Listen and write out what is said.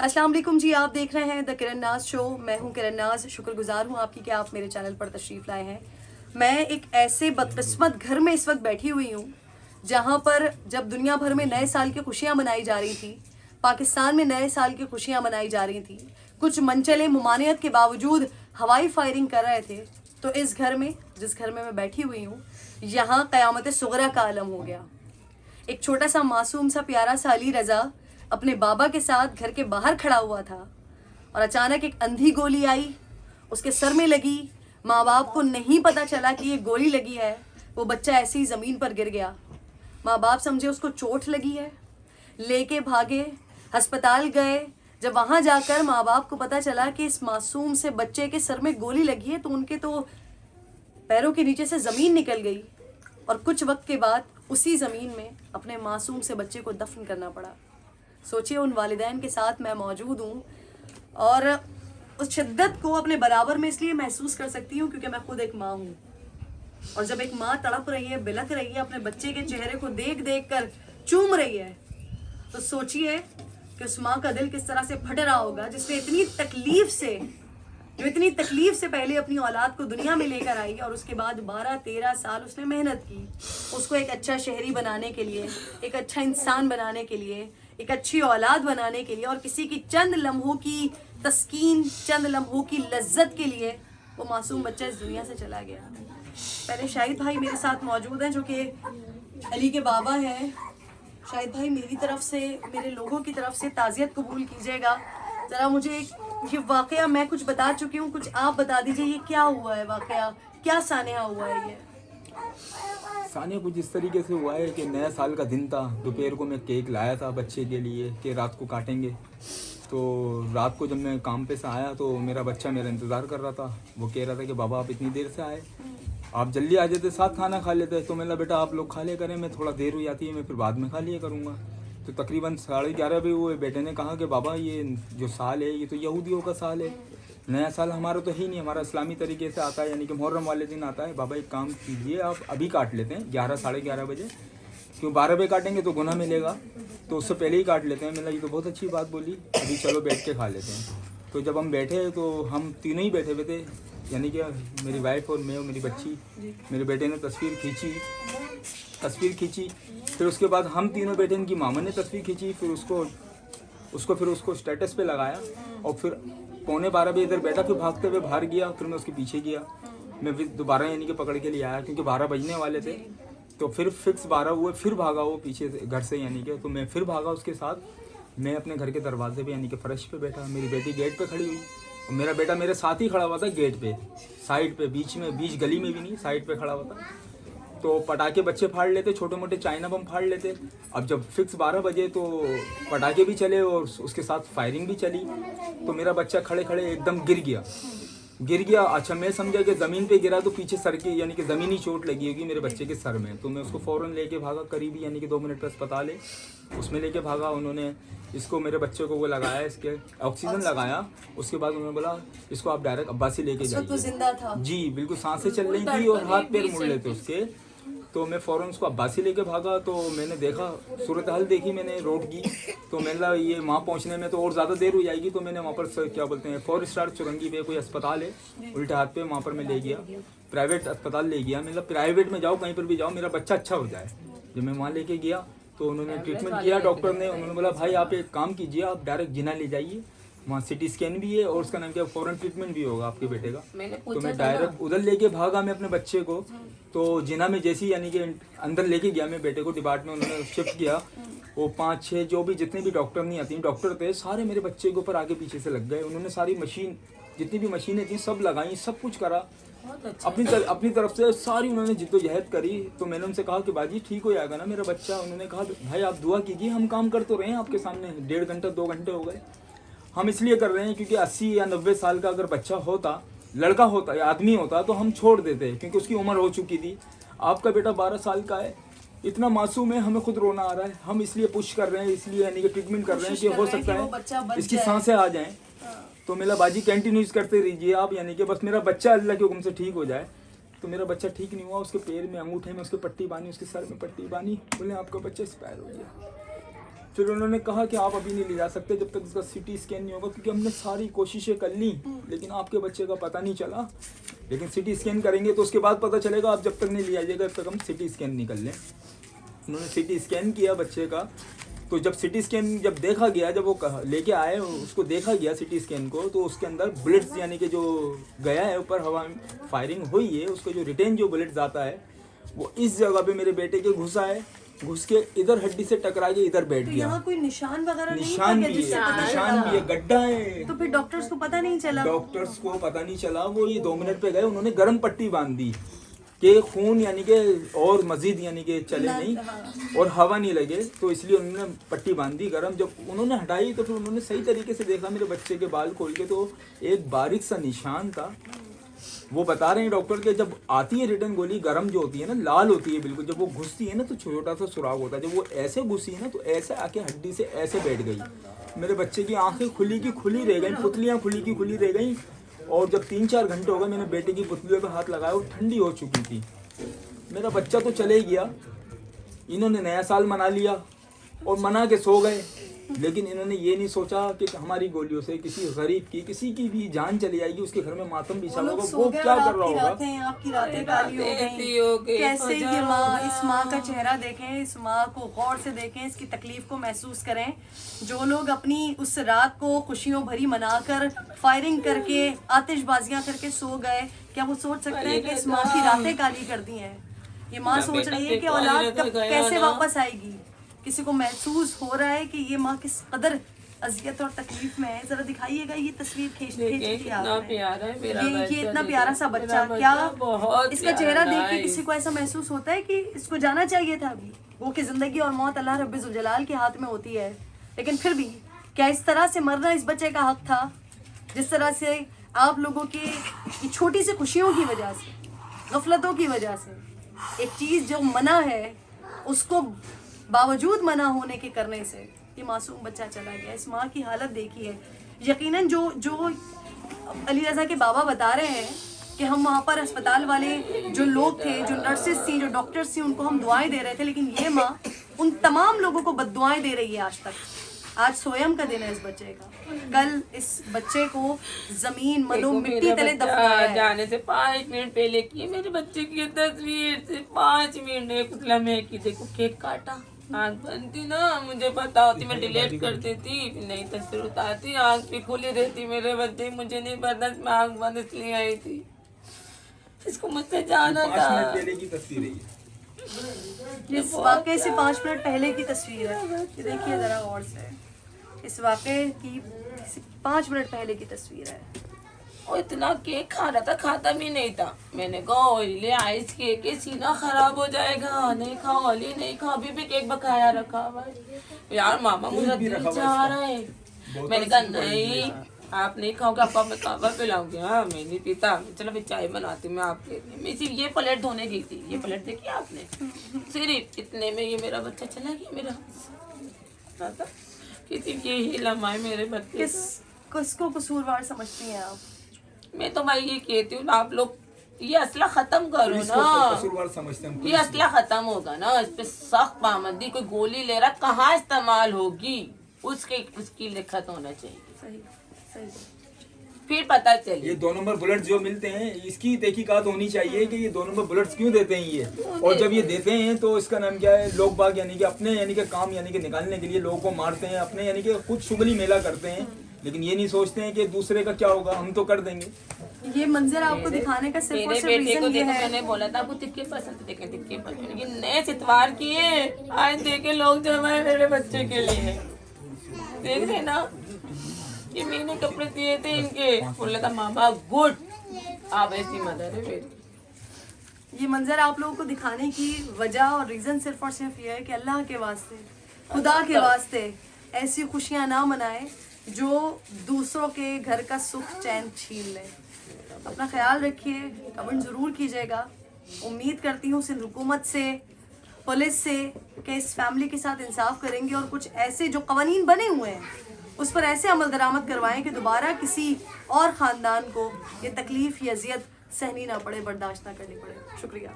अस्सलाम वालेकुम जी, आप देख रहे हैं द किरण नाज शो। मैं हूं किरण नाज। शुक्रगुजार हूं आपकी कि आप मेरे चैनल पर तशरीफ़ लाए हैं। मैं एक ऐसे बदकिस्मत घर में इस वक्त बैठी हुई हूं जहां पर जब दुनिया भर में नए साल की खुशियां मनाई जा रही थी, पाकिस्तान में नए साल की खुशियां मनाई जा रही थी, कुछ मनचले मुमानियत के बावजूद हवाई फायरिंग कर रहे थे, तो इस घर में, जिस घर में मैं बैठी हुई हूँ, यहाँ क़यामत सुगरा का आलम हो गया। एक छोटा सा मासूम सा प्यारा सा अली रज़ा अपने बाबा के साथ घर के बाहर खड़ा हुआ था और अचानक एक अंधी गोली आई, उसके सर में लगी। माँ बाप को नहीं पता चला कि ये गोली लगी है। वो बच्चा ऐसे ही ज़मीन पर गिर गया। माँ बाप समझे उसको चोट लगी है, लेके भागे, अस्पताल गए। जब वहाँ जाकर माँ बाप को पता चला कि इस मासूम से बच्चे के सर में गोली लगी है, तो उनके तो पैरों के नीचे से ज़मीन निकल गई और कुछ वक्त के बाद उसी ज़मीन में अपने मासूम से बच्चे को दफन करना पड़ा। सोचिए, उन वालिदैन के साथ मैं मौजूद हूँ और उस शिद्दत को अपने बराबर में इसलिए महसूस कर सकती हूँ क्योंकि मैं खुद एक माँ हूँ। और जब एक माँ तड़प रही है, बिलख रही है, अपने बच्चे के चेहरे को देख देख कर चूम रही है, तो सोचिए कि उस माँ का दिल किस तरह से फट रहा होगा, जिसने इतनी तकलीफ से पहले अपनी औलाद को दुनिया में लेकर आई और उसके बाद 12-13 साल उसने मेहनत की उसको एक अच्छा शहरी बनाने के लिए, एक अच्छा इंसान बनाने के लिए, एक अच्छी औलाद बनाने के लिए, और किसी की चंद लम्हों की तस्कीन, चंद लम्हों की लज्जत के लिए वो मासूम बच्चा इस दुनिया से चला गया। पहले शाहिद भाई मेरे साथ मौजूद हैं जो कि अली के बाबा हैं। शाहिद भाई, मेरी तरफ से, मेरे लोगों की तरफ से ताज़ियत कबूल कीजिएगा। ज़रा मुझे ये वाक़या, मैं कुछ बता चुकी हूँ, कुछ आप बता दीजिए, ये क्या हुआ है वाक़या, क्या सानेहा हुआ है ये? सानिया कुछ इस तरीके से हुआ है कि नया साल का दिन था। दोपहर को मैं केक लाया था बच्चे के लिए कि रात को काटेंगे। तो रात को जब मैं काम पे से आया तो मेरा बच्चा मेरा इंतज़ार कर रहा था। वो कह रहा था कि बाबा आप इतनी देर से आए, आप जल्दी आ जाते, साथ खाना खा लेते। तो मैंने बेटा आप लोग खा ले करें, मैं थोड़ा देर हो जाती है, मैं फिर बाद में खा लिया करूँगा। तो तकरीबन 11:30 बजे हुए। बेटे ने कहा कि बाबा ये जो साल है ये तो यहूदियों का साल है, नया साल हमारा तो है ही नहीं, हमारा इस्लामी तरीके से आता है, यानी कि मुहर्रम वाले दिन आता है। बाबा एक काम कीजिए, आप अभी काट लेते हैं 11-11:30 बजे, क्यों 12 बजे काटेंगे तो गुनाह मिलेगा, तो उससे पहले ही काट लेते हैं। मैंने ये तो बहुत अच्छी बात बोली, अभी चलो बैठ के खा लेते हैं। तो जब हम बैठे तो हम तीनों ही बैठे हुए थे, यानी कि मेरी वाइफ और मैं और मेरी बच्ची। मेरे बेटे ने तस्वीर खींची, फिर उसके बाद हम तीनों बैठे, इनकी मामा ने तस्वीर खींची, फिर उसको स्टेटस पे लगाया और फिर 11:15 बजे इधर बैठा, फिर भागते हुए बाहर गया, फिर मैं उसके पीछे गया। मैं फिर दोबारा यानी कि पकड़ के लिए आया क्योंकि 12 बजने वाले थे। तो फिर फिक्स 12 हुए, फिर भागा वो पीछे से घर से, यानी कि तो मैं फिर भागा उसके साथ। मैं अपने घर के दरवाजे पे यानी कि फर्श पे बैठा, मेरी बेटी गेट पे खड़ी हुई और मेरा बेटा मेरे साथ ही खड़ा हुआ था गेट पे, साइड पे, बीच गली में भी नहीं, साइड पे खड़ा हुआ था। तो पटाखे बच्चे फाड़ लेते, छोटे मोटे चाइना बम फाड़ लेते। अब जब फिक्स 12 बजे तो पटाखे भी चले और उसके साथ फायरिंग भी चली। तो मेरा बच्चा खड़े खड़े एकदम गिर गया। अच्छा, मैं समझा कि ज़मीन पे गिरा तो पीछे सर की यानी कि ज़मीनी चोट लगी होगी मेरे बच्चे के सर में। तो मैं उसको फ़ौरन लेके भागा, करीबी यानी कि 2 मिनट पे अस्पताल है, उसमें लेके भागा। उन्होंने इसको, मेरे बच्चे को वो लगाया, इसके ऑक्सीजन लगाया। उसके बाद उन्होंने बोला इसको आप डायरेक्ट अब्बासी लेके जाइए। तो जिंदा था जी बिल्कुल, सांसें चल रही थी और हाथ पैर मुड़ रहे थे उसके। तो मैं फ़ौरन उसको अब्बासी लेके भागा। तो मैंने देखा, सूरत हाल देखी मैंने रोड की, तो मैंने लगा ये वहाँ पहुँचने में तो और ज़्यादा देर हो जाएगी। तो मैंने वहाँ पर क्या बोलते हैं 4 स्टार चुरंगी पे कोई अस्पताल है उल्टे हाथ पे, वहाँ पर मैं ले गया, प्राइवेट अस्पताल ले गया। मतलब प्राइवेट में जाओ, कहीं पर भी जाओ, मेरा बच्चा अच्छा हो जाए। जब मैं वहाँ लेके गया तो उन्होंने ट्रीटमेंट किया, डॉक्टर ने, उन्होंने बोला भाई आप एक काम कीजिए, आप डायरेक्ट जिना ले जाइए, वहाँ CT स्कैन भी है और उसका नाम क्या, फ़ौरन ट्रीटमेंट भी होगा आपके बेटे का। तो मैं डायरेक्ट उधर लेके भागा मैं अपने बच्चे को। तो जिना में जैसी यानी कि अंदर लेके गया मैं बेटे को, डिपार्टमेंट उन्होंने शिफ्ट किया। वो 5-6 जो भी जितने भी डॉक्टर नहीं आती, डॉक्टर थे, सारे मेरे बच्चे के ऊपर आगे पीछे से लग गए। उन्होंने सारी मशीन, जितनी भी मशीनें थी सब लगाई, सब कुछ करा, अपनी तरफ से सारी उन्होंने जिद्दोजहद करी। तो मैंने उनसे कहा कि बाजी ठीक हो जाएगा ना मेरा बच्चा। उन्होंने कहा भाई आप दुआ कीजिए, हम काम कर तो रहे हैं आपके सामने, 1.5 घंटा 2 घंटे हो गए, हम इसलिए कर रहे हैं क्योंकि 80 या 90 साल का अगर बच्चा होता, लड़का होता या आदमी होता, तो हम छोड़ देते क्योंकि उसकी उम्र हो चुकी थी। आपका बेटा 12 साल का है, इतना मासूम है, हमें खुद रोना आ रहा है। हम इसलिए पुश कर रहे हैं, इसलिए यानी कि ट्रीटमेंट कर रहे हैं कि हो सकता है इसकी सांसें आ जाएं। तो मेरा बाजी कंटिन्यूज करते रहिए आप, यानी कि बस मेरा बच्चा अल्लाह के हुक्म से ठीक हो जाए। तो मेरा बच्चा ठीक नहीं हुआ, उसके पैर में, अंगूठे में उसके पट्टी बांधी, उसके सर में पट्टी बांधी, बोले आपका बच्चा एक्सपायर हो गया। फिर उन्होंने कहा कि आप अभी नहीं ले जा सकते जब तक इसका सिटी स्कैन नहीं होगा, क्योंकि हमने सारी कोशिशें कर ली लेकिन आपके बच्चे का पता नहीं चला। लेकिन सिटी स्कैन करेंगे तो उसके बाद पता चलेगा, आप जब तक नहीं ले आइएगा तब तक हम सिटी स्कैन नहीं कर लें। उन्होंने सिटी स्कैन किया बच्चे का, तो जब सिटी स्कैन जब देखा गया, जब वो लेके आए उसको देखा गया सिटी स्कैन को, तो उसके अंदर बुलेट्स यानी कि जो गया है ऊपर हवा में फायरिंग हुई है, उसको जो रिटेन जो बुलेट्स आता है वो इस जगह पे मेरे बेटे के घुसा है, घुस के इधर हड्डी से टकरा के इधर बैठ तो गया। यहाँ कोई निशान वगैरह नहीं निशान था भी जिससे है, पता निशान चला? भी है, गड्ढा है। तो फिर डॉक्टर्स को पता नहीं चला? डॉक्टर्स को पता नहीं चला, वो ये 2 मिनट पे गए, उन्होंने गर्म पट्टी बांध दी कि खून यानी कि और मजीद यानी कि चले नहीं और हवा नहीं लगे, तो इसलिए उन्होंने पट्टी बांध दी गर्म। जब उन्होंने हटाई तो फिर उन्होंने सही तरीके से देखा मेरे बच्चे के बाल खोल के, तो एक बारीक सा निशान था। वो बता रहे हैं डॉक्टर के जब आती है रिटर्न गोली गर्म जो होती है ना, लाल होती है बिल्कुल, जब वो घुसती है ना तो छोटा सा सुराग होता है, जब वो ऐसे घुसी है ना तो ऐसे आके हड्डी से ऐसे बैठ गई। मेरे बच्चे की आंखें खुली की खुली रह गई, पुतलियां खुली की खुली रह गई, और जब 3-4 घंटे हो गए मैंने बेटे की पुतलियों पे हाथ लगाया और ठंडी हो चुकी थी। मेरा बच्चा तो चले गया, इन्होंने नया साल मना लिया और मना के सो गए, लेकिन इन्होंने ये नहीं सोचा कि हमारी गोलियों से किसी गरीब की किसी की भी जान चली जाएगी, उसके घर में मातम बिछा होगा, वो क्या कर रहा होगा। आपकी रातें काली हो गई। कैसे ये माँ, इस माँ का चेहरा देखें, इस माँ को गौर से देखें, इसकी तकलीफ को महसूस करें। जो लोग अपनी उस रात को खुशियों भरी मनाकर फायरिंग करके आतिशबाजियां करके सो गए, क्या वो सोच सकते हैं कि इस माँ की रातें काली कर दी हैं? ये माँ सोच रही है कि औलाद कब कैसे वापस आएगी। किसी को महसूस हो रहा है कि ये माँ किस कदर अजियत और तकलीफ में है। जरा दिखाइएगा ये तस्वीर खींच दी आपने। ये इतना प्यारा सा बच्चा, क्या इसका चेहरा देख के किसी को ऐसा महसूस होता है कि इसको जाना चाहिए था अभी? वो कि जिंदगी और मौत अल्लाह रब्बुल जलाल के हाथ में होती है, लेकिन फिर भी क्या इस तरह से मरना इस बच्चे का हक था? जिस तरह से आप लोगों की छोटी सी खुशियों की वजह से, गफलतों की वजह से, एक चीज जो मना है उसको बावजूद मना होने के करने से ये मासूम बच्चा चला गया। इस माँ की हालत देखी है। यकीनन जो अली रज़ा के बाबा बता रहे हैं कि हम वहाँ पर अस्पताल वाले जो लोग थे, जो नर्सेस थी, जो डॉक्टर्स थी, उनको हम दुआएं दे रहे थे, लेकिन ये माँ उन तमाम लोगों को बद्दुआएं दे रही है आज तक। आज सोयम का दिन है इस बच्चे का, कल इस बच्चे को जमीन मनो मिट्टी तले दफनाया है। जाने से 5 मिनट पहले की मेरे बच्चे की तस्वीर, सिर्फ 5 मिनट एक लम्हे की। देखो केक काटा, आँख बंद थी ना, मुझे पता होती मैं डिलीट कर देती, नई तस्वीर उतारती, आँख भी खुली रहती मेरे बच्चे, मुझे नहीं पता मैं आँख बंद इसलिए आई थी, इसको मुझसे जाना था। 5 मिनट पहले की तस्वीर है ये। इस वाक़े से 5 मिनट पहले की तस्वीर है, ये देखिए जरा गौर से। इस वाक़े की 5 मिनट पहले की तस्वीर है। और इतना केक खा रहा था, खाता भी नहीं था। मैंने कहा ऑयली आइस केक है, सीना खराब हो जाएगा, नहीं खा ऑयली, नहीं खा। अभी भी केक बकाया रखा हुआ है। यार मामा मुझे दिल चाह रहा है। मैंने कहा नहीं आप नहीं खाओगे, आपको मैं कावा पिलाऊंगी। हाँ मैं नहीं पीता, चलो मैं चाय बनाती हूँ मैं आपके लिए। मैं सिर्फ ये प्लेट धोने गई थी, ये प्लेट देखी आपने, सिर्फ इतने में ये मेरा बच्चा चला गया। मेरा किसी के ही लम्हा मेरे बच्चे। किसको कसूरवार समझती हैं आप? मैं तो भाई ये कहती हूँ आप लोग ये असला खत्म करो ना, कसूरवार समझते हैं हम। ये असला खत्म होगा ना, इस पे सख्त पाबंदी। कोई गोली ले रहा कहाँ इस्तेमाल होगी, उसकी लिखत होना चाहिए, सही सही। फिर पता चले। ये 2 नंबर बुलेट जो मिलते हैं इसकी तहकीकात होनी चाहिए कि ये 2 नंबर बुलेट्स क्यों देते हैं ये, और जब ये देते हैं तो इसका नाम क्या है। लोग बाग यानी कि अपने यानी कि काम यानी कि निकालने के लिए लोगों को मारते हैं, अपने यानी कि खुद शुगली मेला करते हैं, लेकिन ये नहीं सोचते हैं कि दूसरे का क्या होगा, हम तो कर देंगे। ये मंजर आपको दिखाने का सिर्फ और मेरे सिर्फ बेटे को रीजन ये देखो, है। मैंने बोला था आपको टिक्के पसंद, देखे टिक्के पसंद, लेकिन नए इतवार किए आज देखे लोग जमा है मेरे बच्चे के लिए। देख रहे ना, ये मैंने कपड़े दिए थे इनके, बोला था मामा गुड, आप ऐसी मदर है मेरी। ये मंजर आप लोगों को दिखाने की वजह और रीजन सिर्फ और सिर्फ ये है कि अल्लाह के वास्ते, खुदा के वास्ते ऐसी खुशियां ना मनाएं जो दूसरों के घर का सुख चैन छीन ले। अपना ख्याल रखिए, कमेंट ज़रूर कीजिएगा। उम्मीद करती हूँ सिंध हुकूमत से, पुलिस से कि इस फैमिली के साथ इंसाफ करेंगे और कुछ ऐसे जो कवानीन बने हुए हैं उस पर ऐसे अमल दरामद करवाएं कि दोबारा किसी और ख़ानदान को ये तकलीफ़ या अजियत सहनी ना पड़े, बर्दाश्त ना करनी पड़े। शुक्रिया।